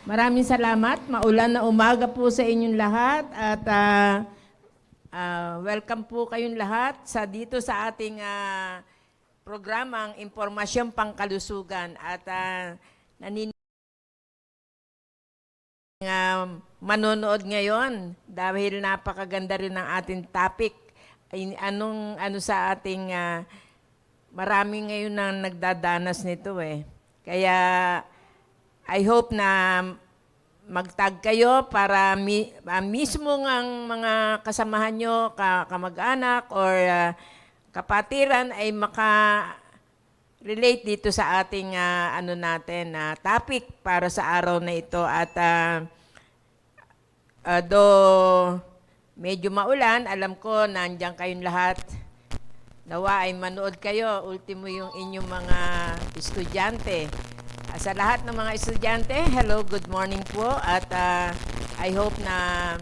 Maraming salamat. Maulan na umaga po sa inyong lahat at welcome po kayong lahat dito sa ating programang Impormasyong Pangkalusugan at manonood ngayon dahil napakaganda rin ng ating topic. Ano sa ating marami ngayon na nagdadanas nito eh. Kaya I hope na magtag kayo para mismo ang mga kasamahan nyo, kamag-anak or kapatiran ay maka-relate dito sa ating topic para sa araw na ito. At though medyo maulan, alam ko nandiyan kayong lahat. Nawa ay manood kayo, ultimo yung inyong mga estudyante. Sa lahat ng mga estudyante, hello, good morning po. At I hope na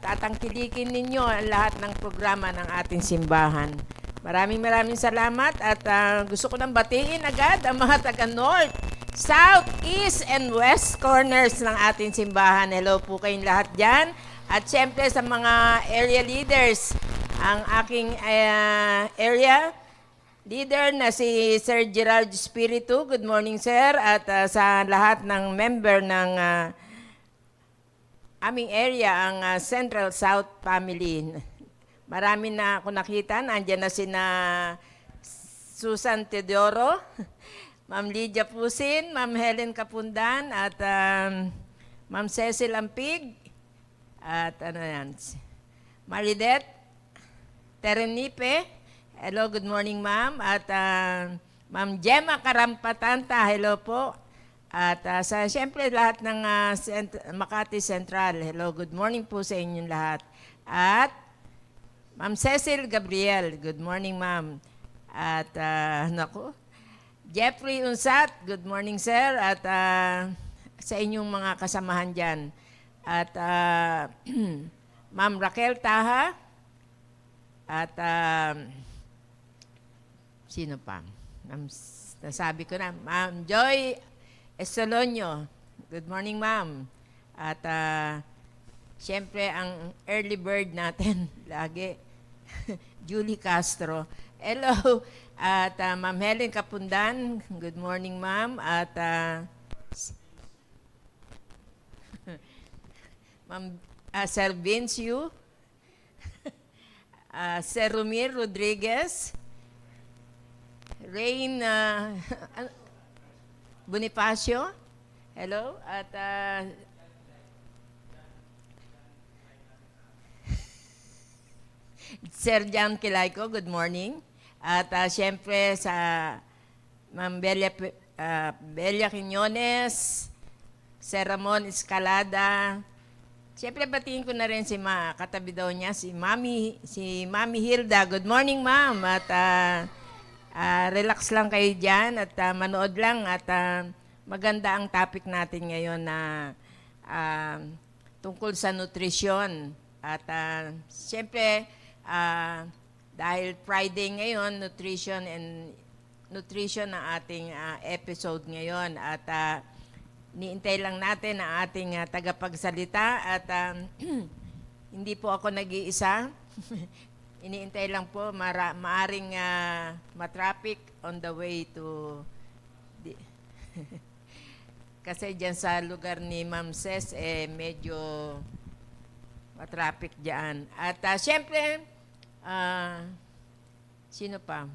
tatangkilikin ninyo ang lahat ng programa ng ating simbahan. Maraming salamat at gusto ko nang batiin agad ang mga taga-North, South, East, and West corners ng ating simbahan. Hello po kayong lahat dyan. At syempre sa mga area leaders, ang aking area leader na si Sir Gerald Espiritu. Good morning, sir. At sa lahat ng member ng aming area, ang Central South Family. Marami na ako nakita. Nandiyan na sina Susan Teodoro, Ma'am Lydia Pusin, Ma'am Helen Kapundan, at Ma'am Cecil Ampig, at Maridet Terenipe. Hello, good morning, ma'am. At Ma'am Gemma Karampatanta, hello po. At siyempre lahat ng Makati Central, hello, good morning po sa inyong lahat. At Ma'am Cecil Gabriel, good morning, ma'am. At Jeffrey Unsat, good morning, sir. At sa inyong mga kasamahan dyan. At Ma'am Raquel Taha. At sino pa? Nasabi ko na. Ma'am Joy Estolonio. Good morning, ma'am. At siyempre, ang early bird natin, lagi, Julie Castro. Hello. At Ma'am Helen Kapundan. Good morning, ma'am. At Ma'am Sir Vince Yu. Sir Rumir Rodriguez. Rain Bonifacio, hello. At Sir Jan Kilayko, good morning. At siyempre sa Ma'am Belia Quiñones, Sir Ramon Escalada. Siyempre batiin ko na rin si katabi daw niya, si Mami Hilda. Good morning, ma'am. At relax lang kayo dyan at manood lang at maganda ang topic natin ngayon na tungkol sa nutrisyon. At siyempre, dahil Friday ngayon, nutrition ang ating episode ngayon. At niintay lang natin ang ating tagapagsalita at hindi po ako nag-iisa. Iniintay lang po, maaring matraffic on the way to... Kasi dyan sa lugar ni Ma'am Ces, medyo matraffic dyan. At siyempre, sino pa?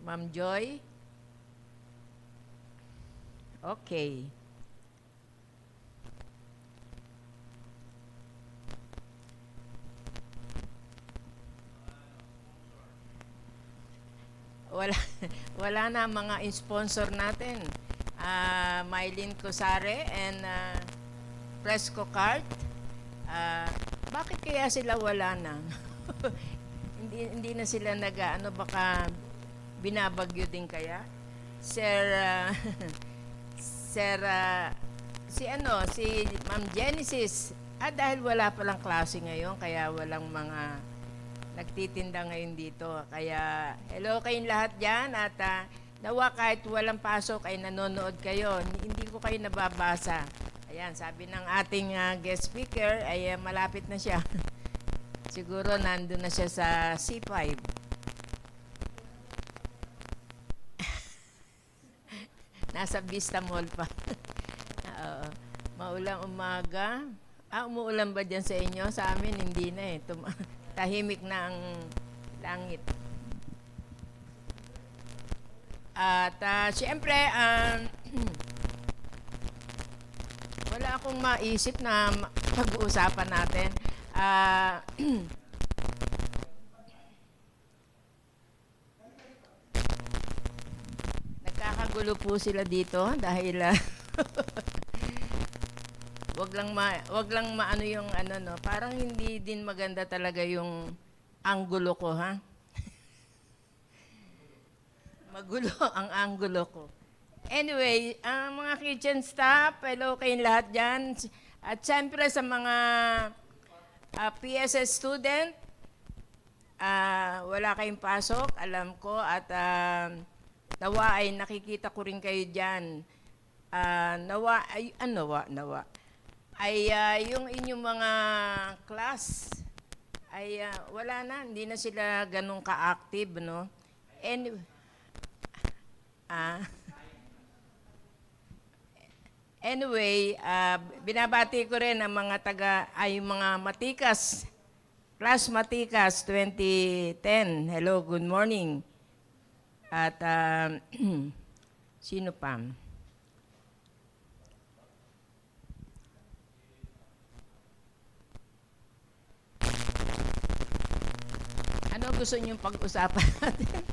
Ma'am Joy? Okay. Wala na mga sponsor natin. Mylene Cosare and Fresco Cart. Bakit kaya sila wala na? hindi na sila baka binabagyo din kaya? Si Ma'am Genesis. Dahil wala palang klase ngayon, kaya walang mga nagtitinda ngayon dito. Kaya hello kayong lahat dyan at Nawa kahit walang pasok ay nanonood kayo. Hindi ko kayo nababasa. Ayan, sabi ng ating guest speaker ay malapit na siya. Siguro nandun na siya sa C5. Nasa Vista Mall pa. Oo. Maulang umaga. Umuulan ba dyan sa inyo? Sa amin, hindi na eh. Tahimik na ang langit. At siyempre, wala akong maisip na pag-uusapan natin. Nagkakagulo po sila dito dahil wag lang maano yung ano no, parang hindi din maganda talaga yung anggulo ko, ha? Magulo ang anggulo ko. Anyway, ang mga kitchen staff, hello kayong lahat dyan. At siyempre sa mga PSS student, wala kayong pasok, alam ko. At nawa ay nakikita ko rin kayo dyan. Nawa, yung inyong mga class, ay wala na, hindi na sila ganun ka-active, no? Anyway, binabati ko rin ang mga mga Matikas, Class Matikas 2010. Hello, good morning. At sino pa? Ano gusto niyong pag-usapan natin?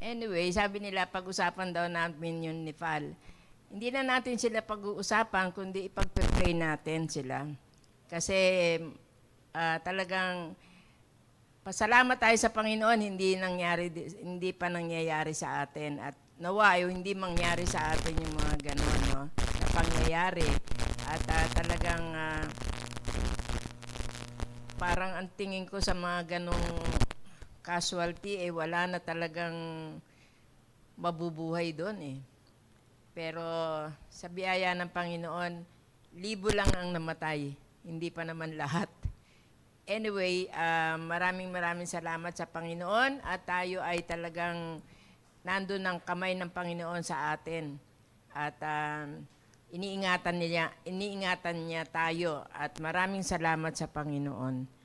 Anyway, sabi nila pag-usapan daw namin yung Nepal. Hindi na natin sila pag-uusapan, kundi ipag-pray natin sila. Kasi talagang pasalamat tayo sa Panginoon, hindi pa nangyayari sa atin. At nawa, hindi mangyari sa atin yung mga gano'n, no? Na pangyayari. At talagang parang ang tingin ko sa mga ganong casualty, wala na talagang mabubuhay doon eh. Pero sa biyaya ng Panginoon, libo lang ang namatay, hindi pa naman lahat. Anyway, maraming salamat sa Panginoon at tayo ay talagang nandun ang kamay ng Panginoon sa atin. At iniingatan niya tayo at maraming salamat sa Panginoon.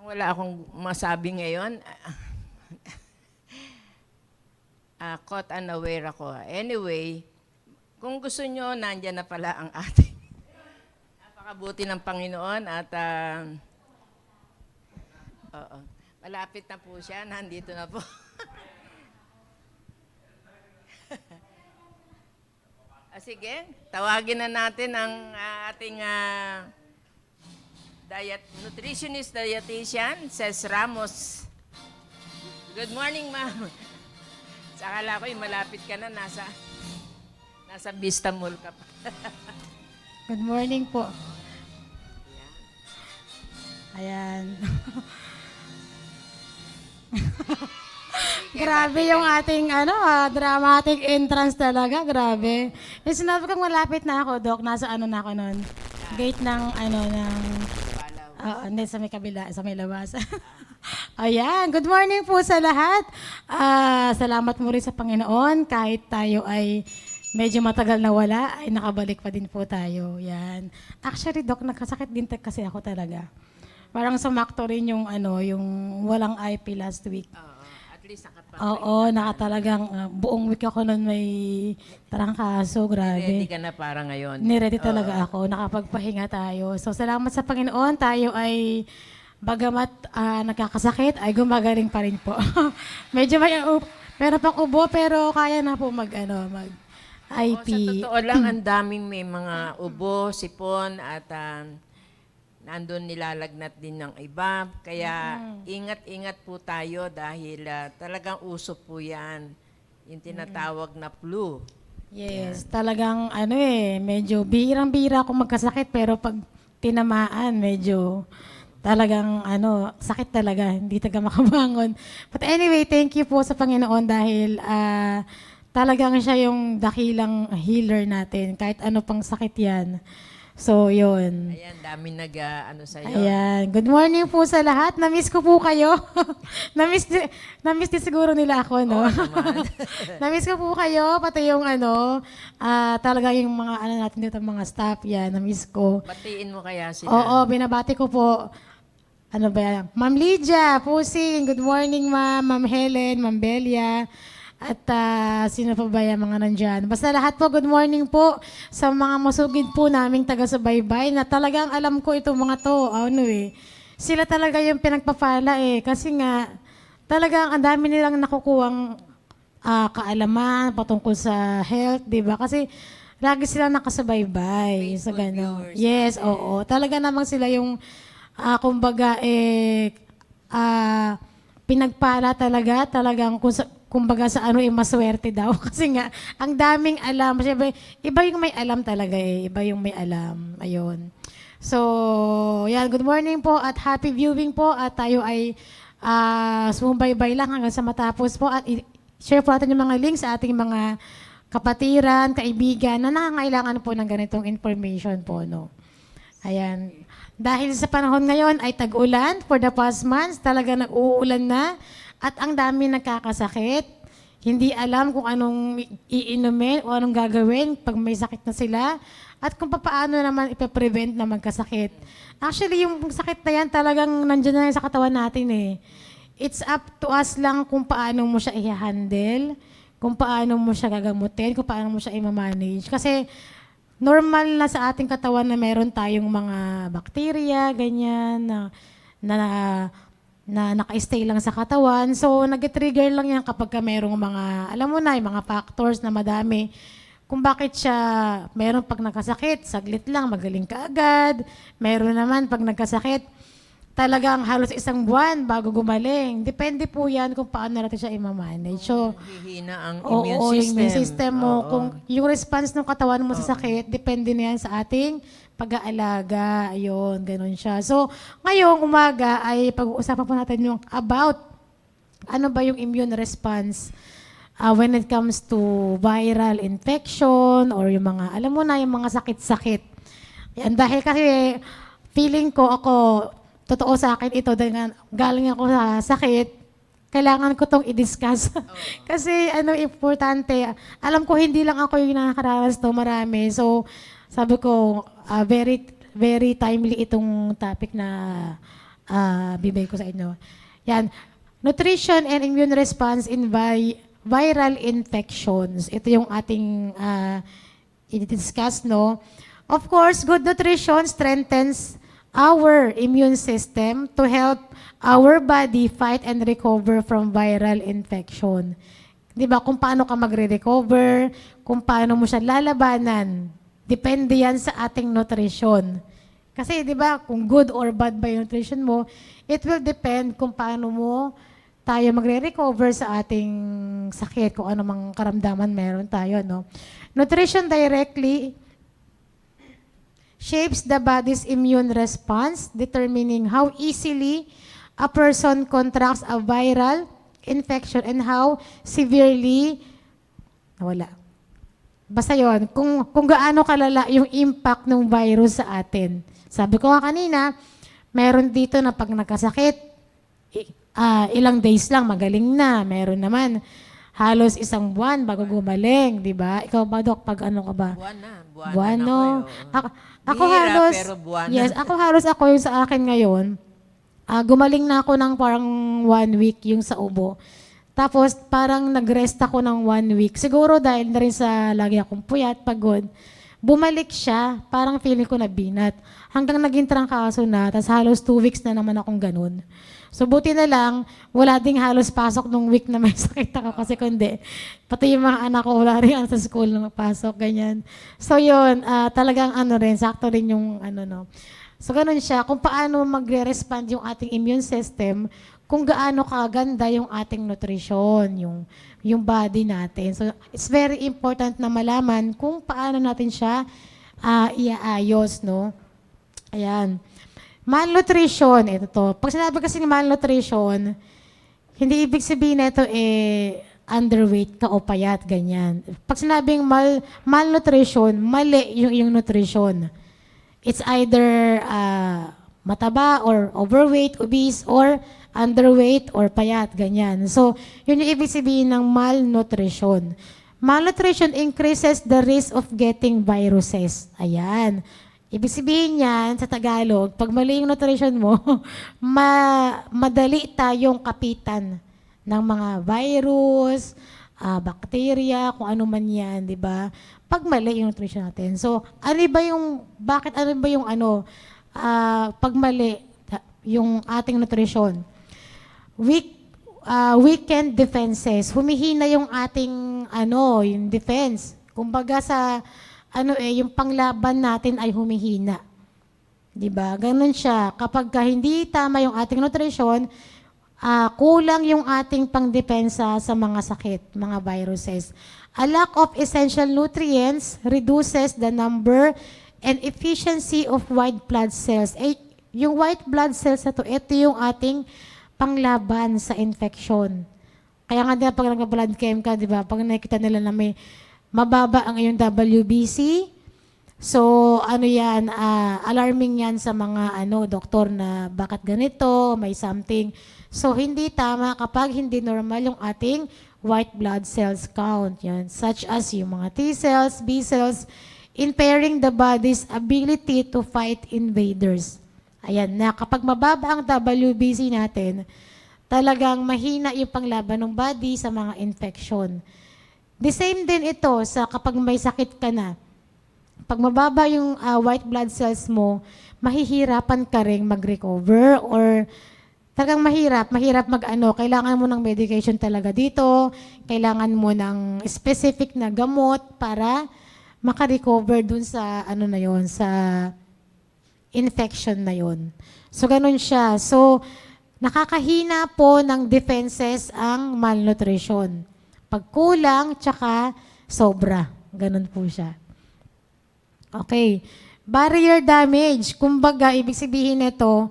Wala akong masabi ngayon. Caught unaware ako. Anyway, kung gusto nyo, nandyan na pala ang ating napakabuti ng Panginoon at malapit na po siya. Nandito na po. Sige, tawagin na natin ang ating nutritionist dietitian, Ces Ramos. Good morning, ma'am. Sa akala ko, malapit ka na, nasa Vista Mall ka pa. Good morning po. Ayan. Grabe yung ating dramatic entrance talaga, grabe. Yung sinabi kong malapit na ako, Doc, nasa na ako nun. Gate ng hindi, sa may kabila, sa may labas. Ayan, good morning po sa lahat. Salamat mo rin sa Panginoon. Kahit tayo ay medyo matagal na wala, ay nakabalik pa din po tayo. Yan. Actually, Doc, nagkasakit din kasi ako talaga. Parang sumakto rin yung walang IP last week. At least Oo, nakatalagang buong week ako nun may tarangkaso, grabe. Ready ka na para ngayon. Niready talaga ako, nakapagpahinga tayo. So salamat sa Panginoon, tayo ay bagamat nagkakasakit, ay gumagaling pa rin po. Medyo pero pang ubo, pero kaya na po mag-IP. Sa totoo lang, ang daming may mga ubo, sipon, at nandun nilalagnat din ng iba. Kaya ingat-ingat po tayo dahil talagang uso po yan. Yung tinatawag na flu. Yes, talagang medyo bihirang-bihira ako magkasakit pero pag tinamaan, medyo talagang sakit talaga, hindi talaga makabangon. But anyway, thank you po sa Panginoon dahil talagang siya yung dakilang healer natin, kahit ano pang sakit yan. So, yun. Ayan, dami sa'yo. Ayan. Good morning po sa lahat. Na-miss ko po kayo. na-miss din siguro nila ako, no? Oo naman. Na-miss ko po kayo, pati yung talaga yung mga natin dito, mga staff, yan, na-miss ko. Batiin mo kaya sila. Oo, binabati ko po. Ano ba yan? Ma'am Lydia, Pusing, good morning ma'am. Ma'am Helen, Ma'am Belia. At sino pa ba yung mga nandyan? Basta lahat po, good morning po sa mga masugid po naming taga-subaybay na talagang alam ko itong mga to. Sila talaga yung pinagpapala kasi nga talagang ang dami nilang nakukuhang kaalaman patungkol sa health, di ba? Kasi lagi silang nakasubaybay sa gano'n. Yes, oo. Talaga namang sila yung kumbaga pinagpala talagang kumbaga sa maswerte daw. Kasi nga, ang daming alam. Siyempre, iba yung may alam talaga Iba yung may alam. Ayun. So, yan. Good morning po at happy viewing po. At tayo ay sumubaybay lang hanggang sa matapos po. At share po natin yung mga links sa ating mga kapatiran, kaibigan na nangangailangan po ng ganitong information po. No? Ayan. Dahil sa panahon ngayon ay tag-ulan for the past months, talaga nag-uulan na. At ang dami nagkakasakit. Hindi alam kung anong iinumin o anong gagawin pag may sakit na sila. At kung paano naman ipaprevent na magkasakit. Actually, yung sakit na yan talagang nandiyan na yan sa katawan natin It's up to us lang kung paano mo siya i-handle, kung paano mo siya gagamutin, kung paano mo siya i-manage. Kasi normal na sa ating katawan na meron tayong mga bakterya, ganyan, na naka-stay lang sa katawan. So, nag-trigger lang yan kapag ka merong mga, alam mo na, yung mga factors na madami. Kung bakit siya, meron pag nagkasakit, saglit lang, magaling ka agad. Meron naman pag nagkasakit, talagang halos isang buwan bago gumaling. Depende po yan kung paano natin siya i-manage. So, Hihina ang oo, immune yung system. immune system mo. Oo. Kung yung response ng katawan mo sa sakit, depende na yan sa ating pag-aalaga. Ayun, ganun siya. So, ngayong umaga ay pag-uusapan po natin yung about ano ba yung immune response when it comes to viral infection or yung mga, alam mo na, yung mga sakit-sakit. Yan, dahil kasi feeling ko ako, totoo sa akin ito, dahil galing ako sa sakit, kailangan ko tong i-discuss. Kasi importante, alam ko hindi lang ako yung nakakaranas to, marami. So, sabi ko, very, very timely itong topic na bibigay ko sa inyo. Yan, nutrition and immune response in viral infections. Ito yung ating i-discuss, no? Of course, good nutrition strengthens our immune system to help our body fight and recover from viral infection. Di ba? Kung paano ka magre-recover, kung paano mo siya lalabanan, depende yan sa ating nutrition. Kasi di ba, kung good or bad ba yung nutrition mo, it will depend kung paano mo tayo magre-recover sa ating sakit, kung ano mang karamdaman meron tayo. No? Nutrition directly shapes the body's immune response, determining how easily a person contracts a viral infection and how severely nawala. Basta yun, kung gaano kalala yung impact ng virus sa atin. Sabi ko nga kanina, meron dito na pag nagkasakit, ilang days lang, magaling na. Meron naman, halos isang buwan bago gumaling, di ba? Ikaw ba, Dok, pag ano ka ba? Buwan na. Buwan, no? Ako Bihira, halos, pero buwan. yes, ako yung sa akin ngayon, gumaling na ako ng parang 1 week yung sa ubo. Tapos parang nag-rest ako ng 1 week. Siguro dahil na rin sa lagi akong puyat, pagod. Bumalik siya, parang feeling ko na binat. Hanggang naging trangkaso na, tapos halos 2 weeks na naman akong ganun. So buti na lang, wala ding halos pasok nung week na may sakit ako kasi kundi. Pati yung mga anak ko, wala rin sa school nung pasok, ganyan. So yun, talagang rin, sakto rin yung . So, ganun siya. Kung paano magre-respond yung ating immune system, kung gaano kaganda yung ating nutrition, yung body natin. So, it's very important na malaman kung paano natin siya iaayos, no? Ayan. Malnutrition, ito to. Pag sinabi kasi ng malnutrition, hindi ibig sabihin na ito underweight ka o payat, ganyan. Pag sinabing malnutrition, mali yung iyong nutrition. It's either mataba or overweight, obese, or underweight or payat, ganyan. So, yun yung ibig sabihin ng malnutrition. Malnutrition increases the risk of getting viruses. Ayan. Ibig sabihin yan, sa Tagalog, pag mali yung nutrition mo, madali tayong kapitan ng mga virus, bacteria, kung ano man yan, di ba? Pag mali yung nutrition natin. So, bakit ano ba yung pag mali yung ating nutrition? Weakened defenses. Humihina yung ating, yung defense. Kumbaga sa, yung panglaban natin ay humihina. Di ba? Ganun siya. Kapag hindi tama yung ating nutrition, kulang yung ating pangdepensa sa mga sakit, mga viruses. A lack of essential nutrients reduces the number and efficiency of white blood cells. Yung white blood cells na to, ito yung ating panglaban sa infection. Kaya nga din pag nag-blood chem ka, di ba? Pag nakita nila na may mababa ang iyong WBC, so yan, alarming yan sa mga doktor na bakit ganito, may something. So hindi tama kapag hindi normal yung ating white blood cells count. Yan, such as yung mga T cells, B cells, impairing the body's ability to fight invaders. Ayan na, kapag mababa ang WBC natin, talagang mahina yung panglaban ng body sa mga infection. The same din ito sa kapag may sakit ka na. Pag mababa yung white blood cells mo, mahihirapan ka rin mag-recover or talagang mahirap kailangan mo ng medication talaga dito, kailangan mo ng specific na gamot para maka-recover dun sa sa infection na yon. So, ganun siya. So, nakakahina po ng defenses ang malnutrition. Pag kulang, tsaka sobra. Ganun po siya. Okay. Barrier damage. Kumbaga, ibig sabihin nito,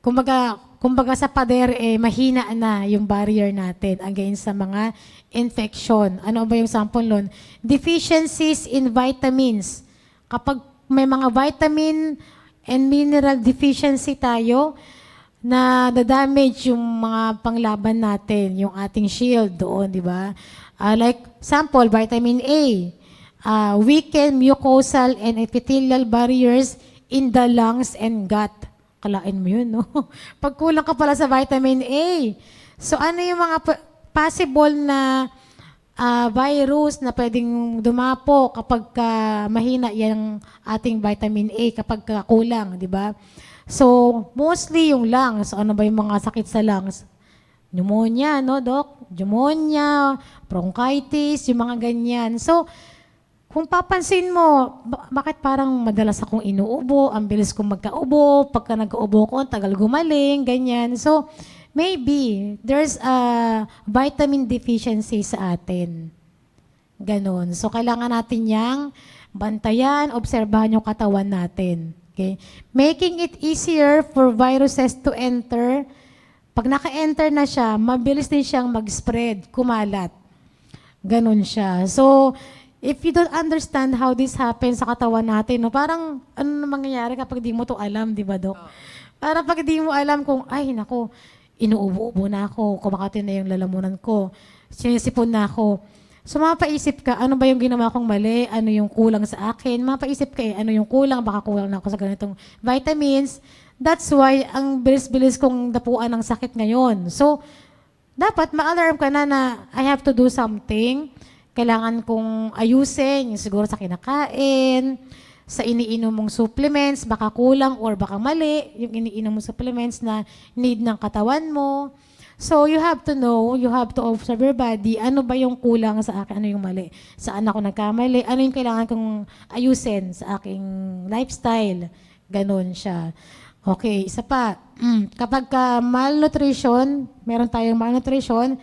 kumbaga sa pader, mahina na yung barrier natin against sa mga infection. Ano ba yung sample nun? Deficiencies in vitamins. Kapag may mga vitamin and mineral deficiency tayo, na damage yung mga panglaban natin, yung ating shield doon, di ba? Like, sample, vitamin A, weaken mucosal and epithelial barriers in the lungs and gut. Kalain mo yun, no? Pag kulang ka pala sa vitamin A. So, ano yung mga possible na virus na pwedeng dumapo kapag mahina yung ating vitamin A kapag kulang, di ba? So, mostly yung lungs. Ano ba yung mga sakit sa lungs? Pneumonia, no, Doc? Pneumonia, bronchitis, yung mga ganyan. So, kung papansin mo, bakit parang madalas akong inuubo, ang bilis kong magkaubo, pagka nagkaubo ko, tagal gumaling, ganyan. So, maybe there's a vitamin deficiency sa atin. Ganon. So, kailangan natin yang bantayan, obserbahan yung katawan natin. Okay? Making it easier for viruses to enter. Pag naka-enter na siya, mabilis din siyang mag-spread, kumalat. Ganon siya. So, if you don't understand how this happens sa katawan natin, no, parang ano mangyayari kapag di mo to alam, di ba, Dok? Parang pag di mo alam kung, ay, nako, inuubo-ubo na ako, kumakatin na yung lalamunan ko, sinisipon na ako. So, mapaisip ka, ano ba yung ginawa kong mali? Ano yung kulang sa akin? Mapaisip ka ano yung kulang? Baka kulang na ako sa ganitong vitamins. That's why, ang bilis-bilis kong dapuan ng sakit ngayon. So, dapat ma-alarm ka na I have to do something. Kailangan kong ayusin, yung siguro sa kinakain, sa iniinom mong supplements, baka kulang or baka mali, yung iniinom mong supplements na need ng katawan mo. So, you have to know, you have to observe your body, ano ba yung kulang sa akin, ano yung mali. Saan ako nagkamali, ano yung kailangan kong ayusin sa aking lifestyle. Ganon siya. Okay, isa pa. Kapag ka malnutrition, meron tayong malnutrition,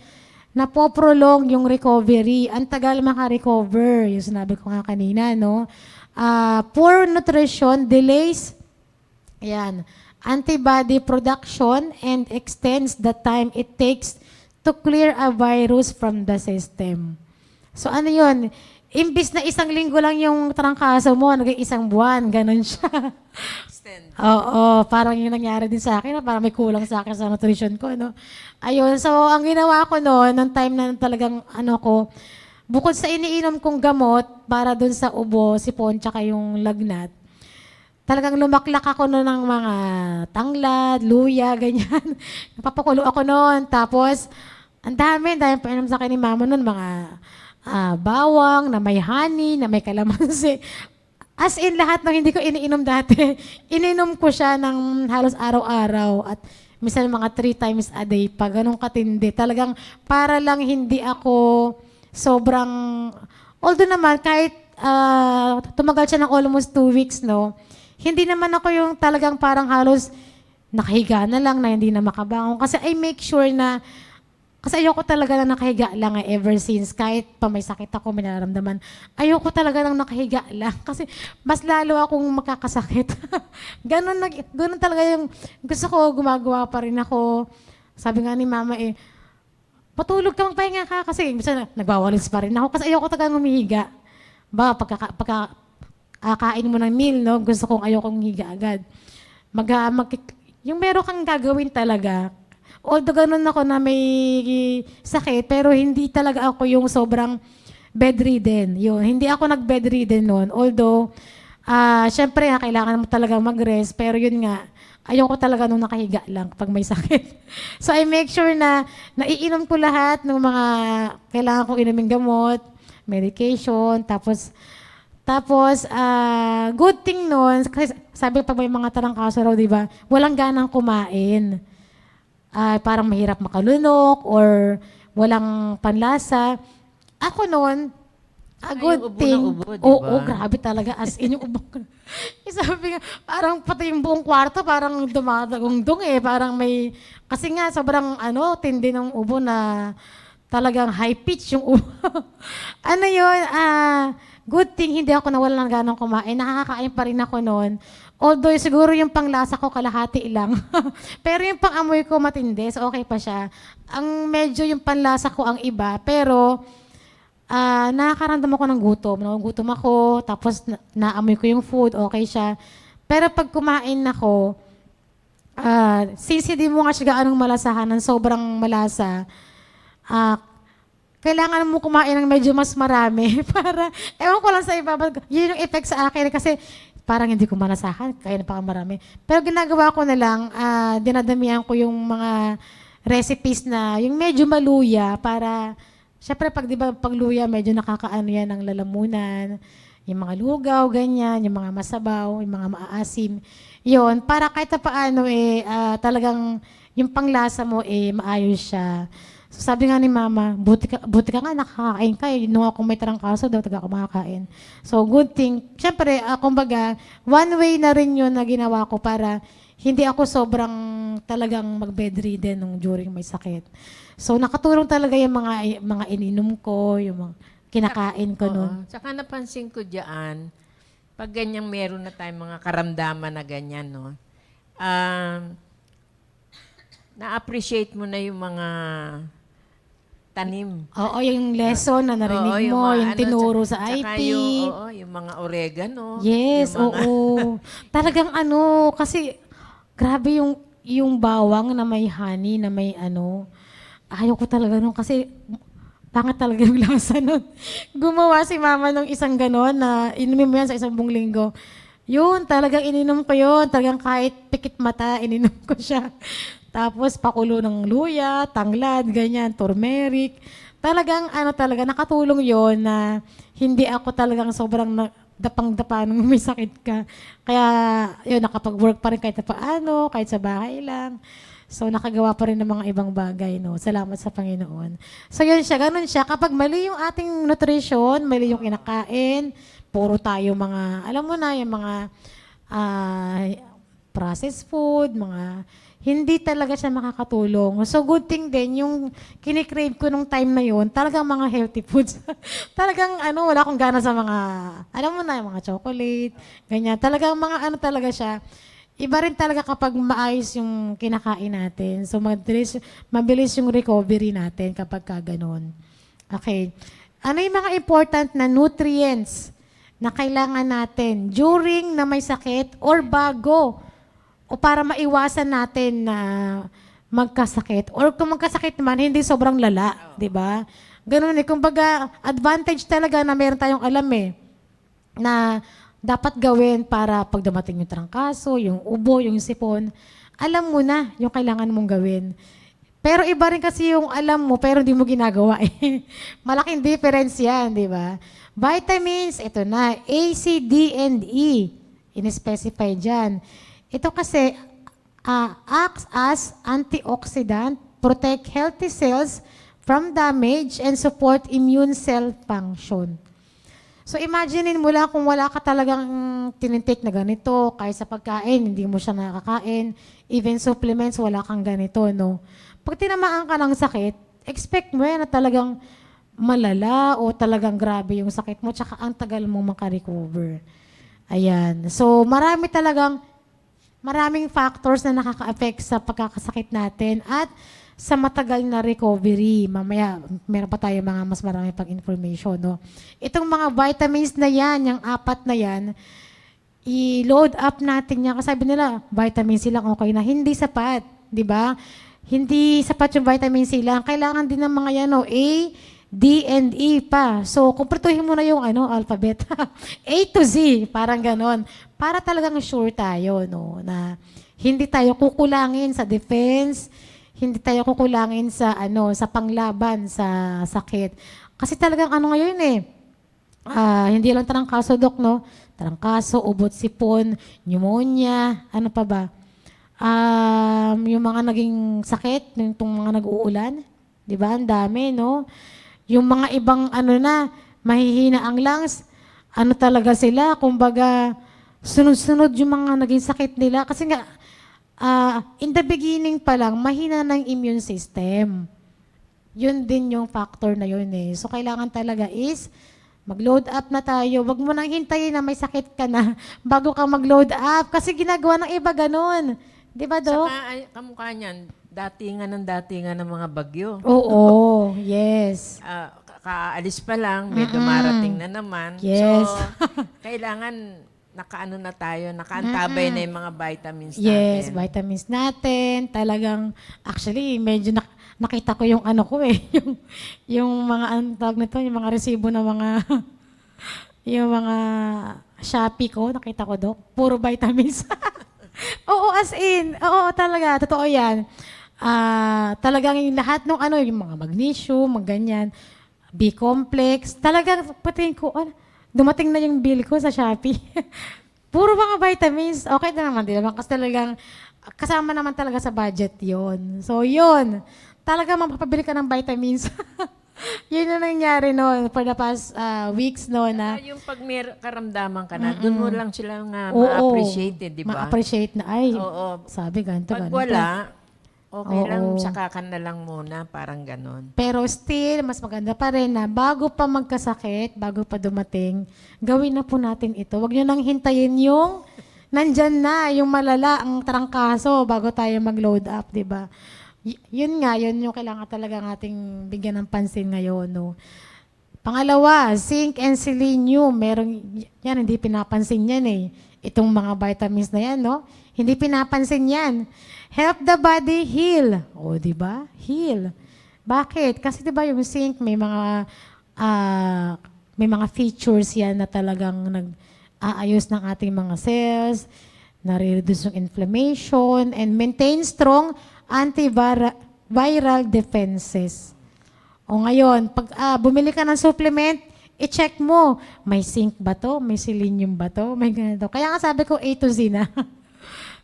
napoprolong yung recovery. Ang tagal maka-recover. Yung sinabi ko nga kanina, no? Poor nutrition delays, ayan, antibody production and extends the time it takes to clear a virus from the system. So ano yun? Imbis na isang linggo lang yung trangkaso mo, naging isang buwan, ganun siya. Extend. Oo, parang yung nangyari din sa akin, parang may kulang sa akin sa nutrition ko, no? Ayun, so ang ginawa ko noon, ng time na talagang bukod sa iniinom kong gamot para dun sa ubo, sipon, tsaka yung lagnat, talagang lumaklak ako noon ng mga tanglad, luya, ganyan. Napapakulo ako noon. Tapos, ang dami painom sa akin ni mama noon, mga bawang, na may honey, na may kalamansi. As in, lahat ng hindi ko iniinom dati, ininom ko siya ng halos araw-araw at minsan mga 3 times a day pa, ganun katindi. Talagang para lang hindi ako sobrang, although naman kahit tumagal siya ng almost 2 weeks, no, hindi naman ako yung talagang parang halos nakahiga na lang na hindi na makabangon. Kasi I make sure na, kasi ayoko talaga na nakahiga lang ever since. Kahit pa may sakit ako, may nararamdaman. Ayoko talaga lang nakahiga lang. Kasi mas lalo akong makakasakit. Ganun talaga yung gusto ko, gumagawa pa rin ako. Sabi nga ni mama patulog ka, magpahinga ka. Kasi minsan nagwawalis pa rin ako. Kasi ayoko talaga humihiga. Kain mo ng meal, no? Gusto kong ayokong higa agad. Yung meron kang gagawin talaga. Although ganun ako na may sakit, pero hindi talaga ako yung sobrang bedridden. Yun, hindi ako nag-bedridden noon. Although, syempre, kailangan mo talaga mag-rest, pero yun nga, ayoko talaga nung nakahiga lang kapag may sakit. So, I make sure na naiinom ko lahat ng mga kailangan kong inuming gamot, medication, tapos, good thing nun, kasi sabi pag may mga tarangkaso raw, di ba, walang ganang kumain. Parang mahirap makalunok or walang panlasa. Ako noon, good yung ubo thing. ng ubo, di ba? Oo, grabe talaga. As in, yung ubo ko. Sabi nga, parang pati yung buong kwarto, parang dumadagong-dung Parang may, kasi nga, sobrang tindi ng ubo na talagang high pitch yung ubo. Yun, good thing, hindi ako nawalan ng ganong kumain. Nakakakain pa rin ako noon. Although, siguro yung panglasa ko kalahati lang. Pero yung pang-amoy ko matindi, so okay pa siya. Ang medyo yung panlasa ko ang iba, pero nakakaramdam ako ng gutom. Nagugutom ako, tapos naamoy ko yung food, okay siya. Pero pag kumain ako, since hindi mo nga siya gaanong malasahan ng sobrang malasa, kailangan mo kumain ng medyo mas marami para, ewan ko lang sa iba, yun yung effect sa akin kasi parang hindi ko malasahan, kaya na pa marami. Pero ginagawa ko na lang, dinadamihan ko yung mga recipes na yung medyo maluya para, syempre pag di ba pag luya, medyo nakakaano yan ng lalamunan, yung mga lugaw, ganyan, yung mga masabaw, yung mga maaasim. Yun, para kahit na paano talagang yung panglasa mo maayos siya. So sabi nga ni mama, buti ka nga nakakain ka nung ako may tarangkaso daw, taga kumakain. So good thing. Siyempre, kumbaga, one way na rin yun na ginawa ko para hindi ako sobrang talagang mag-bedridden nung during may sakit. So nakatulong talaga yung mga ininom ko, yung mga kinakain ko nun. Saka napansin ko diyan, pag ganyang meron na tayong mga karamdaman na ganyan, no? Na-appreciate mo na yung mga tanim. Oo, yung lesson na narinig mo, yung tinuro sa tsaka IP. yung mga oregano. Yes, yung mga, oo. Talagang kasi grabe yung bawang na may honey, na may ayaw ko talaga nun kasi pangit talaga yung lasa nun. Gumawa si mama ng isang ganon na inumin mo yan sa isang buong linggo. Yun, talagang ininom ko yun. Talagang kahit pikit mata, ininom ko siya. Tapos pakulo ng luya, tanglad, ganyan, turmeric. Talagang talaga nakatulong 'yon na hindi ako talagang sobrang dapang-dapa nung may sakit ka. Kaya yun, nakapag-work pa rin kahit paano, kahit sa bahay lang. So, nakagawa pa rin ng mga ibang bagay, no? Salamat sa Panginoon. So, yun siya, ganun siya. Kapag mali yung ating nutrition, mali yung kinakain, puro tayo mga, alam mo na, yung mga processed food, mga hindi talaga siya makakatulong. So, good thing din, yung kinikrave ko nung time na yun, talagang mga healthy foods. Talagang, wala akong gana sa mga, alam mo na, yung mga chocolate, ganyan. Talagang mga talaga siya. Iba rin talaga kapag maayos yung kinakain natin. So, mabilis yung recovery natin kapag kaganon. Okay. Ano yung mga important na nutrients na kailangan natin during na may sakit or bago o para maiwasan natin na magkasakit? Or kung magkasakit man, hindi sobrang lala, di ba? Ganun eh. Kumbaga, advantage talaga na meron tayong alam na dapat gawin para pag dumating yung trangkaso, yung ubo, yung sipon, alam mo na yung kailangan mong gawin. Pero iba rin kasi yung alam mo pero hindi mo ginagawa eh. Malaking difference yan, di ba? Vitamins, ito na, A, C, D, and E. In-specify dyan. Ito kasi acts as antioxidant, protect healthy cells from damage, and support immune cell function. So imaginein mo lang kung wala ka talagang tinintake na ganito, kahit sa pagkain, hindi mo siya nakakain, even supplements, wala kang ganito, no? Pag tinamaan ka ng sakit, expect mo yan na talagang malala o talagang grabe yung sakit mo, tsaka ang tagal mo makarecover. Ayan. So maraming factors na nakaka-affect sa pagkakasakit natin at sa matagal na recovery. Mamaya, meron pa tayo mga mas marami pang information, no? Itong mga vitamins na yan, yung 4 na yan, i-load up natin yan. Kasi sabi nila, vitamin C lang okay na. Hindi sapat, di ba? Hindi sapat yung vitamin C lang. Kailangan din ng mga yan, no? A, D, and E pa. So, kumpletuhin mo na yung alphabet. A to Z, parang ganon. Para talagang sure tayo, no? Na hindi tayo kukulangin sa defense, hindi tayo kukulangin sa sa panglaban sa sakit. Kasi talagang ngayon hindi lang trangkaso, Dok, no? Trangkaso, ubot sipon, pneumonia, ano pa ba? Yung mga naging sakit, yung mga nag-uulan, di ba? Ang dami, no? Yung mga ibang mahihina ang lungs, talaga sila, kumbaga, sunod-sunod yung mga naging sakit nila. Kasi nga, in the beginning pa lang, mahina ng immune system. Yun din yung factor na yun eh. So, kailangan talaga is mag-load up na tayo. Huwag mo nang hintayin na may sakit ka na bago ka mag-load up. Kasi ginagawa ng iba ganun. Di ba, Dok? Saka, kamukha niyan, datingan ng mga bagyo. Oo, yes. Kaalis pa lang, may dumarating na naman. Yes. So, kailangan nakaantabay na yung mga vitamins natin. Yes, vitamins natin. Talagang, actually, medyo nakita ko yung ko yung mga, tawag nito, yung mga resibo ng mga, yung mga Shopee ko, nakita ko, Dok. Puro vitamins. Oo, as in. Oo, talaga. Totoo yan. Talagang yung lahat ng yung mga magnesium, mga ganyan, B-complex. Talagang, patingin ko, dumating na yung bill ko sa Shopee. Puro mga vitamins. Okay na naman, di naman. Kasi talagang, kasama naman talaga sa budget yon. So, yun. Talaga mapapabili ka ng vitamins. Yun yung nangyari no, for the past weeks no. Na, yung pag may karamdaman ka na, doon mo lang sila nga oo, ma-appreciate, di ba? Ma-appreciate na, ay, Oo. sabi ganito, Pag ganito. wala, okay lang, Oo. saka ka na lang muna, parang ganon. Pero still, mas maganda pa rin na bago pa magkasakit, bago pa dumating, gawin na po natin ito. Huwag nyo nang hintayin yung nandyan na, yung malala, ang trangkaso bago tayo mag-load up, di ba? Yun nga, yun yung kailangan talaga ating bigyan ng pansin ngayon, no? Pangalawa, zinc and selenium. Yan, hindi pinapansin yan eh. Itong mga vitamins na yan, no? Hindi pinapansin yan. Help the body heal. O, di ba? Heal. Bakit? Kasi di ba yung zinc, may mga features yan na talagang nag-aayos ng ating mga cells, nare-reduce yung inflammation, and maintain strong antiviral defenses. O ngayon, pag bumili ka ng supplement, i-check mo, may zinc ba to? May selenium ba to? May ganito. Kaya nga sabi ko A to Z na.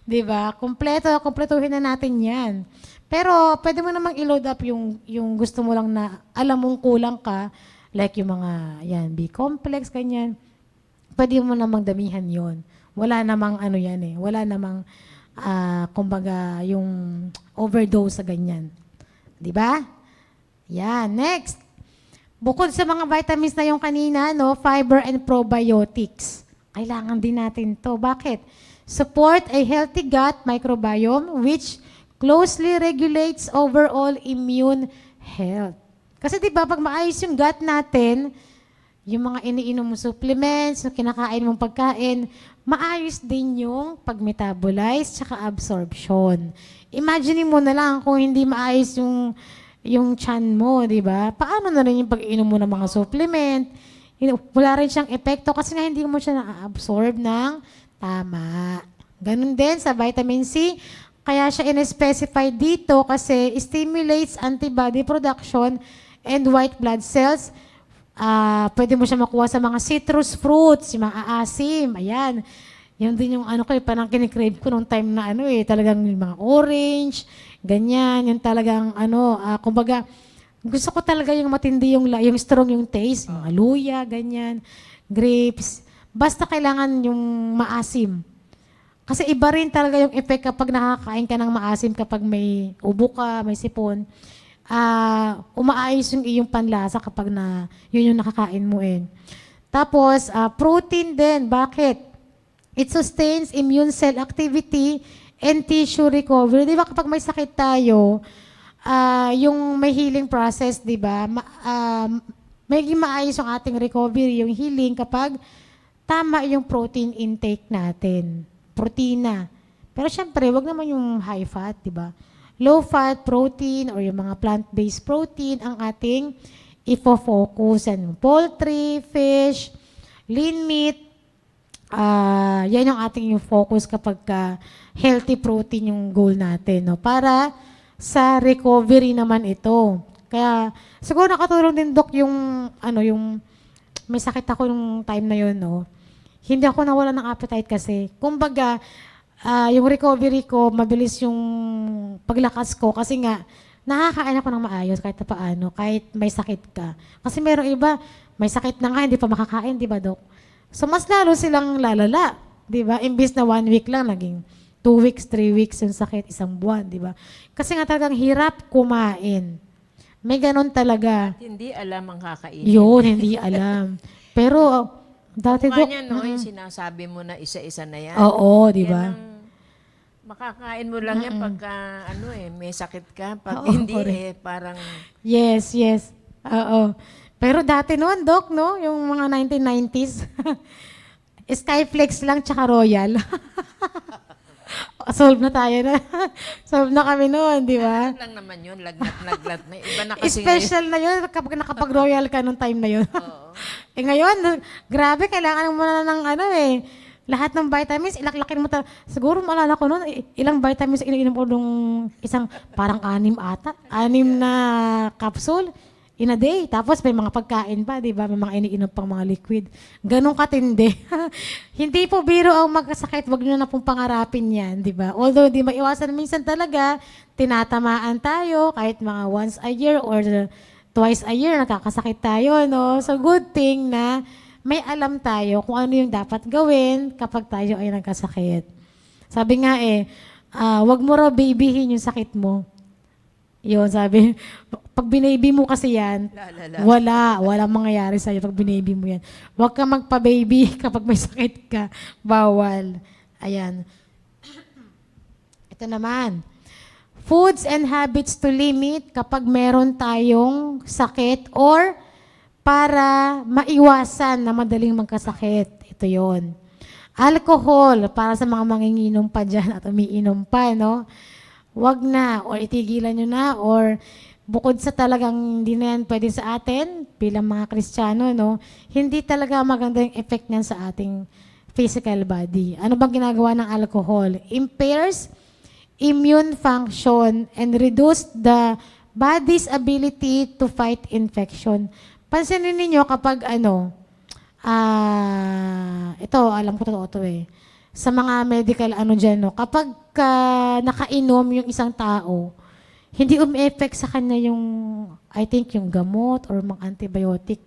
'Di ba? Kumpletuhin na natin 'yan. Pero pwede mo namang i-load up yung gusto mo lang na alam mong kulang ka, like yung mga yan, B-complex, ganyan. Pwede mo namang damihan 'yon. Wala namang ano yan eh. Wala namang kumbaga yung overdose sa ganyan. 'Di ba? Yan, next. Bukod sa mga vitamins na yung kanina, no, fiber and probiotics. Kailangan din natin 'to. Bakit? Support a healthy gut microbiome which closely regulates overall immune health. Kasi 'di ba pag maayos yung gut natin, yung mga iniinom mong supplements, yung kinakain mong pagkain, maayos din yung pag-metabolize tsaka absorption. Imagine mo na lang kung hindi maayos yung tiyan mo, di ba? Paano na rin yung pag-inom mo ng mga supplement? Wala rin siyang epekto kasi nga hindi mo siya na-absorb ng tama. Ganun din sa vitamin C. Kaya siya in-specify dito kasi stimulates antibody production and white blood cells. Pwede mo siya makuha sa mga citrus fruits, yung mga asim, ayan. Yan din yung ano ko, parang kinikrave ko nung time na talagang yung mga orange, ganyan, yung talagang kumbaga, gusto ko talaga yung matindi yung strong yung taste, mga luya, ganyan, grapes. Basta kailangan yung maasim. Kasi iba rin talaga yung effect kapag nakakain ka ng maasim kapag may ubo ka, may sipon. Umaayos yung iyong panlasa kapag yun yung nakakain mo eh. Tapos, protein din. Bakit? It sustains immune cell activity and tissue recovery. Di ba kapag may sakit tayo, yung may healing process, di ba? Magiging maayos yung ating recovery, yung healing kapag tama yung protein intake natin. Protina. Pero syempre, wag naman yung high fat, di ba? Low fat protein or yung mga plant-based protein ang ating ifo-focus. Yan yung poultry, fish, lean meat. Yan yung ating yung focus kapag healthy protein yung goal natin. No? Para sa recovery naman ito. Kaya siguro nakatulong din, Doc, yung may sakit ako nung time na yun. No? Hindi ako nawala ng appetite kasi. Kumbaga, yung recovery ko, mabilis yung paglakas ko kasi nga, nakakain ako ng maayos kahit paano, kahit may sakit ka. Kasi merong iba, may sakit na nga, hindi pa makakain, di ba, Dok? So, mas lalo silang lalala, di ba? Imbis na 1 week lang, naging 2 weeks, 3 weeks yung sakit, 1 buwan, di ba? Kasi nga talagang hirap kumain. May ganun talaga. Hindi alam ang kakainin. Yun, hindi alam. Pero, dati, Dok, Kanya, no, yung sinasabi mo na isa-isa na yan. oo, di ba? Yan ang makakain mo lang yan pagka, may sakit ka. Pag Oo, hindi, correct. parang, Yes, yes. Oo. Pero dati noon, Doc, no? Yung mga 1990s, Skyflex lang tsaka Royal. Solve na tayo na. Solve na kami noon, di ba? ano lang naman yun, lagnat na. Iba na kasi Special na yun kapag nakapag-Royal ka nung time na yun. Oo. Ngayon, grabe, kailangan mo na ng lahat ng vitamins, ilaklakin mo. Siguro maalala ko noon, ilang vitamins iniinom ko nung isang parang 6 na capsule in a day. Tapos may mga pagkain pa, di ba? May mga iniinom pang mga liquid. Ganon katindi. Hindi po biro ang magkasakit, wag nyo na pong pangarapin yan, di ba? Although di maiwasan, minsan talaga, tinatamaan tayo kahit mga once a year or twice a year, nakakasakit tayo, no? So good thing na may alam tayo kung ano yung dapat gawin kapag tayo ay nagkasakit. Sabi nga wag mo raw babyhin yung sakit mo. Yun, sabi, pag binaby mo kasi yan, walang mangyayari sa'yo pag binaby mo yan. Huwag ka magpa-baby kapag may sakit ka. Bawal. Ayan. Ito naman. Foods and habits to limit kapag meron tayong sakit or para maiwasan na madaling magkasakit. Ito yon. Alcohol, para sa mga manginginom pa dyan at umiinom pa, no? Wag na, or itigilan nyo na, or bukod sa talagang hindi na yan pwede sa atin, bilang mga Kristiyano, no? Hindi talaga maganda yung effect niyan sa ating physical body. Ano bang ginagawa ng alcohol? Impairs immune function and reduce the body's ability to fight infection. Pansinin ninyo kapag ito, alam ko totoo ito sa mga medical ano dyan, no, kapag nakainom yung isang tao, hindi umi-effect sa kanya yung, I think, yung gamot or mga antibiotic.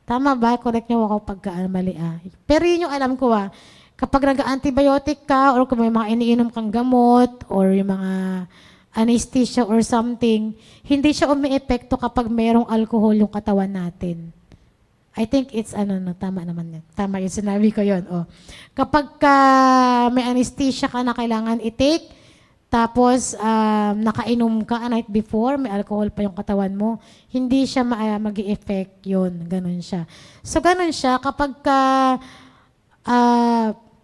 Tama ba? Correct niyo ako pagka mali ah. Pero yun yung alam ko ah. Kapag nag-antibiotic ka or kung may mga iniinom kang gamot or yung mga anesthesia or something, hindi siya umi-epekto kapag mayroong alcohol yung katawan natin. I think it's ano, no, tama naman yan. Tama yung sinabi ko yun. Oh. Kapag may anesthesia ka na kailangan i-take, tapos nakainom ka a night before, may alcohol pa yung katawan mo, hindi siya mag-i-effect yun. Ganun siya. So ganun siya, kapag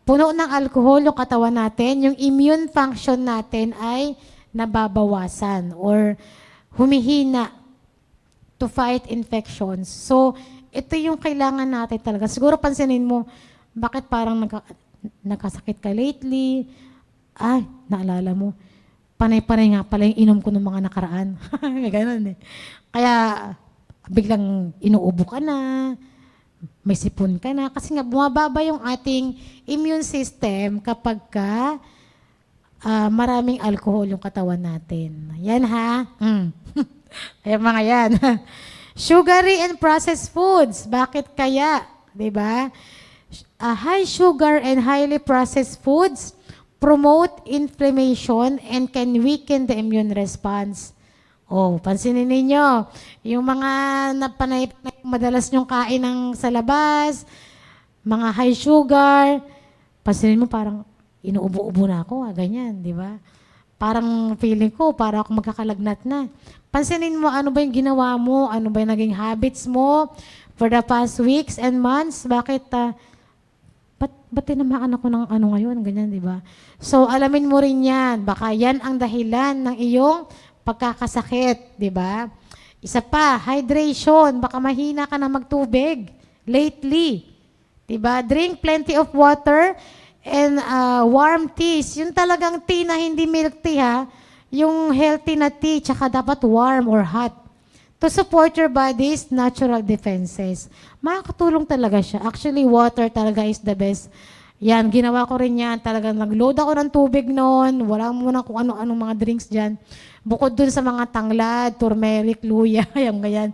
puno ng alcohol yung katawan natin, yung immune function natin ay nababawasan or humihina to fight infections. So, ito yung kailangan natin talaga. Siguro pansinin mo, bakit parang nagkasakit ka lately? Ay, naalala mo, panay-panay nga pala yung inom ko ng mga nakaraan. May ganun eh. Kaya, biglang inuubo ka na, may sipon ka na, kasi nga bumababa yung ating immune system kapag maraming alcohol yung katawan natin. Yan ha. Ayan mga yan. Sugary and processed foods. Bakit kaya? Diba? High sugar and highly processed foods promote inflammation and can weaken the immune response. Oh, pansinin ninyo, yung mga napanay madalas nyong kain ng sa labas, mga high sugar, pansinin mo parang inuubo-ubo na ako, ganyan, di ba? Parang feeling ko, para ako magkakalagnat na. Pansinin mo, ano ba yung ginawa mo? Ano ba yung naging habits mo for the past weeks and months? Bakit, ba't tinamaan ako ng ano ngayon? Ganyan, di ba? So, alamin mo rin yan. Baka yan ang dahilan ng iyong pagkakasakit, di ba? Isa pa, hydration. Baka mahina ka na magtubig lately. Di ba? Drink plenty of water and warm teas. Yung talagang tea na hindi milk tea ha. Yung healthy na tea, tsaka dapat warm or hot. To support your body's natural defenses. Makakatulong talaga siya. Actually, water talaga is the best. Yan, ginawa ko rin yan. Talagang nag-load ako ng tubig noon. Wala muna kung ano-anong mga drinks dyan. Bukod dun sa mga tanglad, turmeric, luya, yung ganyan.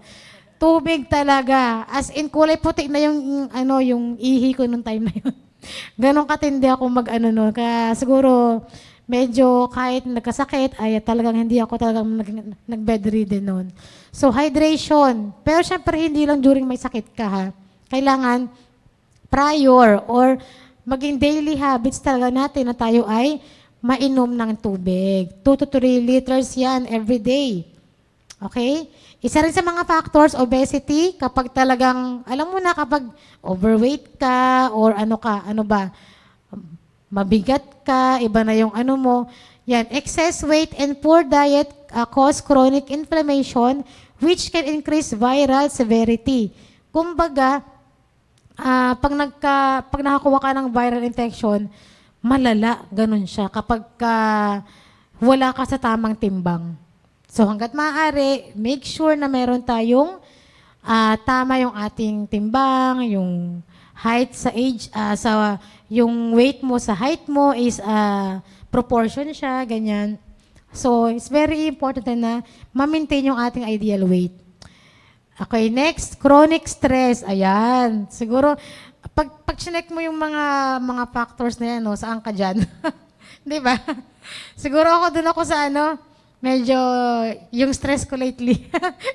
Tubig talaga. As in, kulay puti na yung ihi ko nung time na yun. Ganon katindi ako noon. Kaya siguro, medyo kahit nagkasakit, ay talagang hindi ako talagang nag-bedridden noon. So, hydration. Pero syempre, hindi lang during may sakit ka ha. Kailangan prior or maging daily habits talaga natin na tayo ay mainom ng tubig. 2 to 3 liters yan every day. Okay? Isa rin sa mga factors, obesity, kapag talagang, alam mo na, kapag overweight ka or ano ba, mabigat ka, iba na yung ano mo. Yan, excess weight and poor diet cause chronic inflammation which can increase viral severity. Kumbaga, pag nakakuha ka ng viral infection, malala, ganun siya kapag wala ka sa tamang timbang. So hanggat maaari, make sure na meron tayong tama yung ating timbang, yung height sa age, yung weight mo sa height mo is proportion siya, ganyan. So, it's very important na ma-maintain yung ating ideal weight. Okay, next, chronic stress. Ayan. Siguro, pag chinek mo yung mga factors na yan, no, saan ka dyan? Di ba? Siguro doon ako sa medyo yung stress ko lately.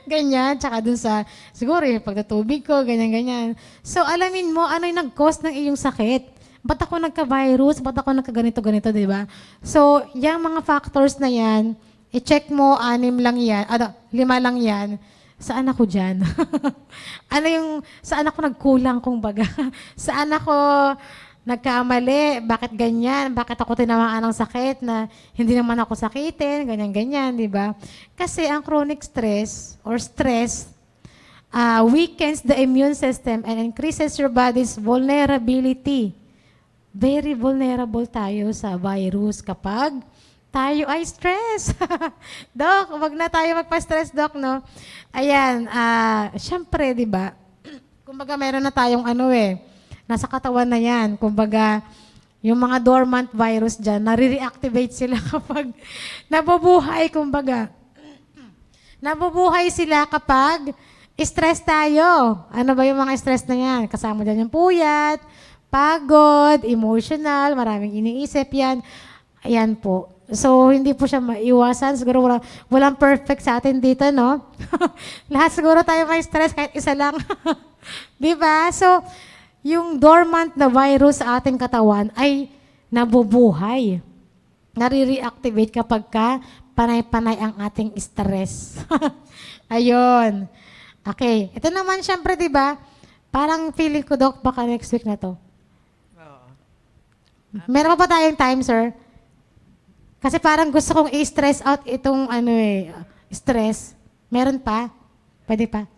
Ganyan. Tsaka dun sa, siguro yung pagtatubig ko, ganyan-ganyan. So, alamin mo, ano yung nag-cause ng iyong sakit? Ba't ako nagka-virus? Ba't ako nagka-ganito-ganito, di ba? So, yung mga factors na yan, i-check mo, 5 lang yan, saan ako dyan? Saan ako nagkulang kung baga? Saan ako nagkamali? Bakit ganyan? Bakit ako tinamaan ng sakit na hindi naman ako sakitin? Ganyan-ganyan, di ba? Kasi ang chronic stress or stress weakens the immune system and increases your body's vulnerability. Very vulnerable tayo sa virus kapag tayo ay stress. Dok, wag na tayo magpa-stress, Dok, no? Ayan, syempre, di ba? Kumbaga, meron na tayong nasa katawan na yan. Kumbaga, yung mga dormant virus dyan, nare-reactivate sila kapag nabubuhay, kumbaga. Nabubuhay sila kapag stress tayo. Ano ba yung mga stress na yan? Kasama dyan yung puyat, pagod, emotional, maraming iniisip yan. Ayan po. So, hindi po siya maiwasan. Siguro walang perfect sa atin dito, no? Lahat siguro tayo may stress kahit isa lang. Di ba? So, yung dormant na virus sa ating katawan ay nabubuhay. Nare-reactivate kapag ka panay-panay ang ating stress. Ayun. Okay. Ito naman, syempre, di ba? Parang feeling ko, Doc, baka next week na to. Oo. Meron pa ba tayong time, sir? Kasi parang gusto kong i-stress out itong stress. Meron pa? Pwede pa?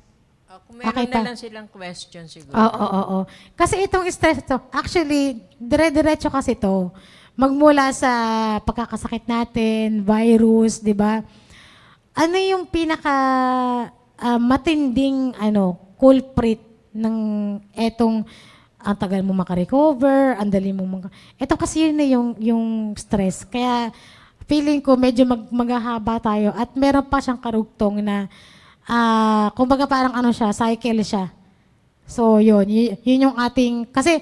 Kung meron Okay na pa. lang silang question siguro. Oo. Kasi itong stress to, actually, dire-diretso kasi to. Magmula sa pagkakasakit natin, virus, di ba? Ano yung pinaka matinding culprit ng etong ang tagal mo makarecover, ang dali mo ito kasi yun na yung stress. Kaya feeling ko medyo maghahaba tayo at meron pa siyang karugtong na kumbaga parang cycle siya. So yun yung ating, kasi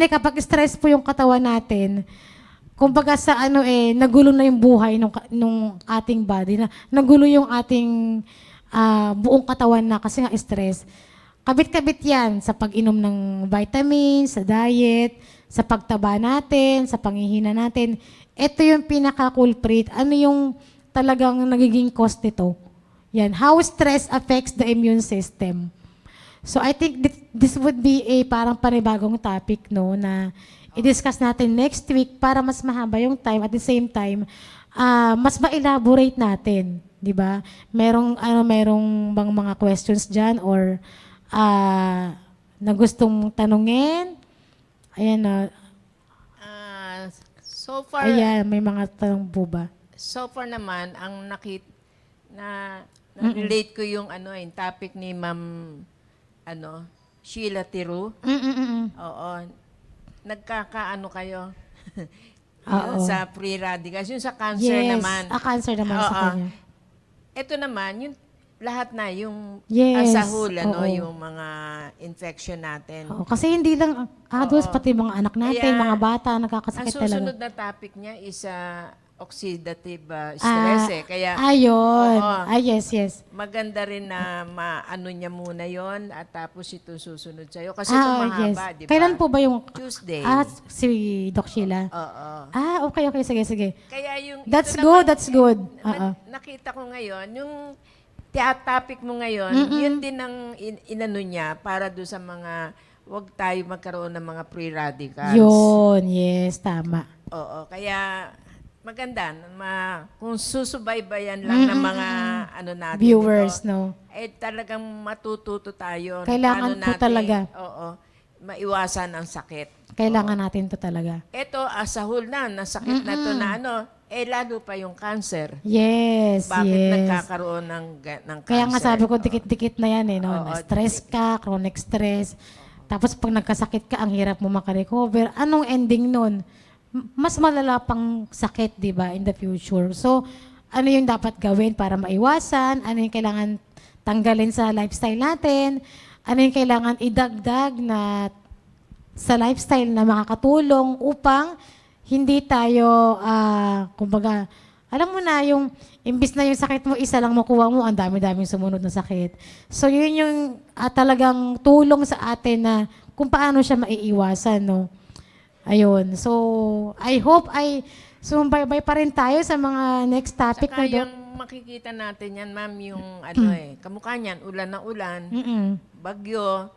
kapag stress po yung katawan natin, kumbaga sa nagulo na yung buhay nung ating body, nagulo yung ating buong katawan na kasi nga stress. Kabit-kabit yan sa pag-inom ng vitamins, sa diet, sa pagtaba natin, sa pangihina natin. Ito yung pinaka-culprit. Ano yung talagang nagiging cause nito? Yan. How stress affects the immune system. So I think this would be a parang panibagong topic, no, na i-discuss natin next week para mas mahaba yung time. At the same time, mas ma-elaborate natin. Di ba? Merong bang mga questions dyan or na gustong tanungin? Ayan So far, ayan, may mga tanong po ba? so far naman, ang na-relate ko yung yung topic ni Ma'am Sheila Tiru. Oo. Nagkakaano kayo? Yung Oo. sa free radicals. Yung sa cancer Yes, naman. cancer naman sa Oo. kanya. Ito naman, yung lahat na, yung Yes, asahol, oo. yung mga infection natin. Oo, kasi hindi lang adults, pati mga anak natin, Kaya, mga bata, Ang nakakasakit susunod talaga. na topic niya is oxidative stress Kaya Ayun. Oo. Yes. maganda rin na maano niya muna yon at tapos ito susunod sa'yo. Kasi ito Yes. mahaba, di ba? Kailan po ba yung... Tuesday. si Doc Sheila? Oo. Okay. Sige. Kaya yung That's ito good, naman, that's good. Oo. nakita ko ngayon, yung topic mo ngayon, yun din ang inano niya para do sa mga wag tayo magkaroon ng mga free radicals. Yun, yes, tama. Oo, kaya maganda kung susubaybayan lang ng mga natin Viewers, ito, no? talagang matututo tayo. Kailangan Paano po talaga. Oo, maiwasan ang sakit. Kailangan natin to talaga. Ito, asahol na, nasakit na to na lalo pa yung cancer. Yes, Bakit yes. nagkakaroon ng cancer? Kaya nga sabi ko, dikit-dikit na yan no? Oo, Na-stress ka, chronic stress. Tapos pag nagkasakit ka, ang hirap mo makarecover. Anong ending nun? Mas malala pang sakit, di ba, in the future. So, ano yung dapat gawin para maiwasan? Ano yung kailangan tanggalin sa lifestyle natin? Ano yung kailangan idagdag na sa lifestyle na makakatulong upang hindi tayo, kumbaga, alam mo na, imbis na yung sakit mo, isa lang makuha mo, ang dami-daming sumunod na sakit. So, yun yung talagang tulong sa atin na kung paano siya maiiwasan, no? Ayun. So, I hope sumubaybay pa rin tayo sa mga next topic. Saka No, Doc? yung makikita natin yan, ma'am, yung kamukha niyan, ulan na ulan, Mm-mm. bagyo,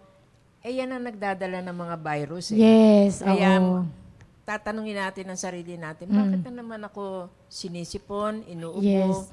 yan ang nagdadala ng mga virus. Yes, Kaya, oo. tatanungin natin ang sarili natin, bakit na naman ako sinisipon, inuubo? Yes.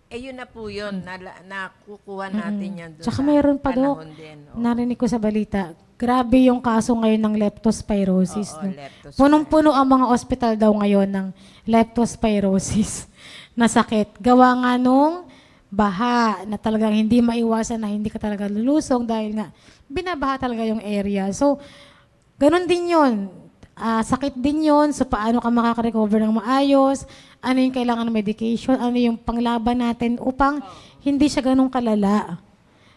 Yun na po yun, nakukuha natin yan doon Tsaka sa meron pa, Doc, panahon din. narinig ko sa balita, grabe yung kaso ngayon ng leptospirosis. Oo, no? leptospirosis. Punong-puno ang mga ospital daw ngayon ng leptospirosis na sakit. Gawa nga nung baha na talagang hindi maiwasan na hindi ka talaga lulusong dahil nga binabaha talaga yung area. So, ganun din yun. sakit din yon. So, paano ka makaka-recover ng maayos? Ano yung kailangan ng medication? Ano yung panglaban natin upang hindi siya ganun kalala?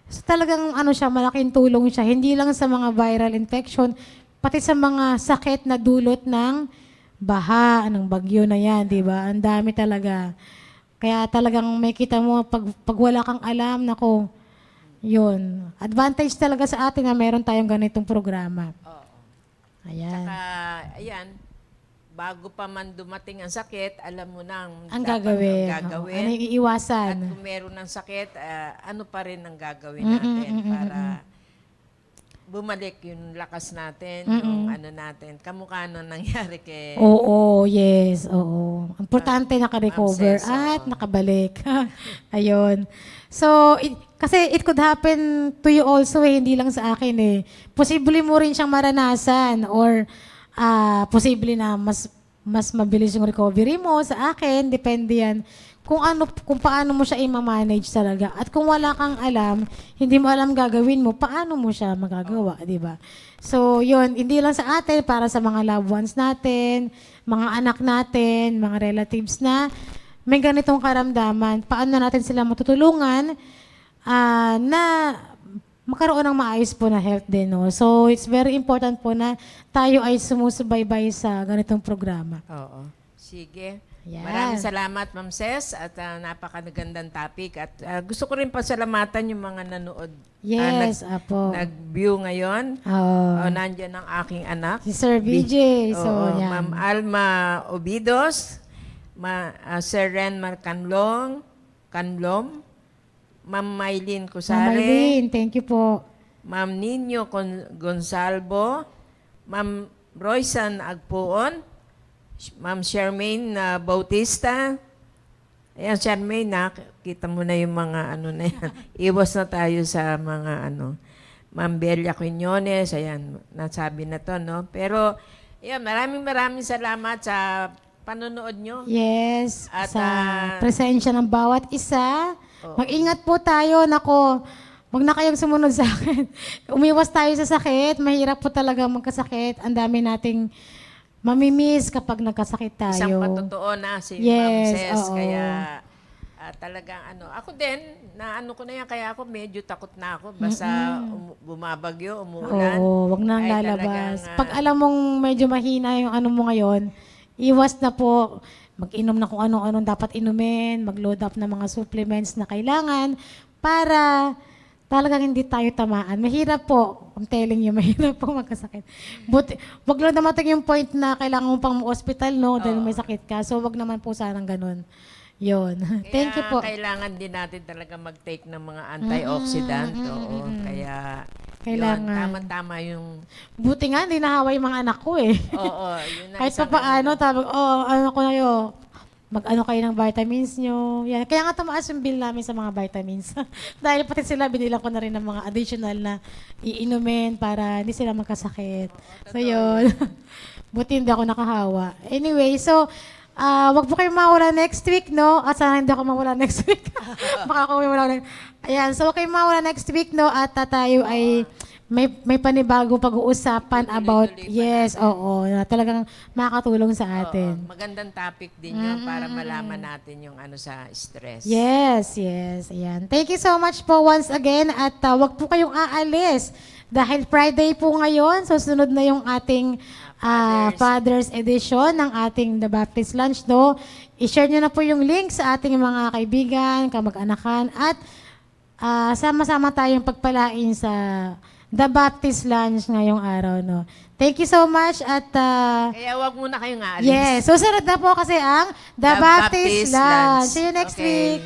So, talagang siya, malaking tulong siya. Hindi lang sa mga viral infection, pati sa mga sakit na dulot ng baha, ng bagyo na yan, di ba? Ang dami talaga. Kaya talagang may kita mo, pag wala kang alam, nako, yun. Advantage talaga sa atin na meron tayong ganitong programa. Oo. Ayan. Saka, ayan, bago pa man dumating ang sakit, alam mo na Ang dapat gagawin. ang gagawin. Ano yung At iiwasan? kung meron ng sakit, ano pa rin ang gagawin natin para bumalik yung lakas natin, yung ano natin. Kamukha nung nangyari kay Oo, yes, oo. Importante naka-recover Ma'am Ces, at oo. nakabalik. Ayun. So, kasi it could happen to you also hindi lang sa akin Posible mo rin siyang maranasan or posible na mas mabilis yung recovery mo sa akin, depende yan kung paano mo siya i-manage talaga. At kung wala kang alam, hindi mo alam gagawin mo, paano mo siya magagawa, di ba? So, yun, hindi lang sa atin, para sa mga loved ones natin, mga anak natin, mga relatives na may ganitong karamdaman, paano natin sila matutulungan na magkaroon ng maayos po na health din. No? So, it's very important po na tayo ay sumusubaybay sa ganitong programa. Oo. Sige. Ayan. Maraming salamat, Ma'am Ces, at napakagandang topic. At gusto ko rin pasalamatan yung mga nanood. Yes, apo. Nag-view ngayon. Oo. Nandyan ang aking anak. Si Sir BJ. So, Oo, yan. Ma'am Alma Obidos, Sir Ren Marcanlong, Ma'am Maylin Ma'am Cusare, Maylene, thank you po. Ma'am Nino Gonsalvo, Ma'am Roysan Agpuon, Ma'am Charmaine Bautista. Ayan, Charmaine, nakita mo na yung mga na yan. Iwas na tayo sa mga Ma'am Belia Quinones, ayan, nasabi na to, no? Pero, ayan, maraming salamat sa panonood nyo. Yes, At, sa presensya ng bawat isa. Oo. Mag-ingat po tayo. Nako, wag na kayong sumunod sa akin. Umiwas tayo sa sakit. Mahirap po talaga magkasakit. Ang dami nating mamimiss kapag nagkasakit tayo. Isang patotoo na si Yes, Ma'am Ces. oo. Kaya talagang ako din, ko na yan, kaya ako medyo takot na ako. Basta bumabagyo, umuulan. Oo, wag nang ay lalabas. talagang, Pag alam mong medyo mahina yung mo ngayon, iwas na po. Mag-inom na kung ano-anong dapat inumin, mag-load up ng mga supplements na kailangan para talagang hindi tayo tamaan. Mahirap po. I'm telling you, mahirap po magkasakit. But, wag lang dumating yung point na kailangan mo pang hospital, no? Dahil may sakit ka. So, wag naman po sanang ganun. Yun. Thank you po. Kailangan din natin talaga mag-take ng mga antioxidant. Oo. Kaya, Kailangan. yun, tama-tama yung... Buti nga, hindi nahawa yung mga anak ko Oo, yun ang Kahit isang pa paano, ko na yun. Mag-ano kayo ng vitamins nyo. Yan. Kaya nga tumaas yung bill namin sa mga vitamins. Dahil pati sila, binilang ko na rin ng mga additional na iinumin para hindi sila magkasakit. So, yun. Buti hindi ako nakahawa. Anyway, so, wag po kayong mawala next week, no? At sana hindi ako mawala next week. Baka ako mawala. Ayan, so wag kayong mawala next week, no? At tayo ay may panibago pag-uusapan about, yes, oo, na talagang makakatulong sa atin. Magandang topic din yun para malaman natin yung sa stress. Yes, yes. Ayan. Thank you so much po once again at wag po kayong aalis dahil Friday po ngayon, so sunod na yung ating Father's Edition ng ating The Baptist Lunch, no? I-share nyo na po yung link sa ating mga kaibigan, kamag-anakan at sama-sama tayong pagpalain sa The Baptist Lunch ngayong araw, no? Thank you so much at Kaya wag muna kayong aalis. yes, susunod na po kasi ang The Baptist Lunch. Lunch. See you next Okay. week.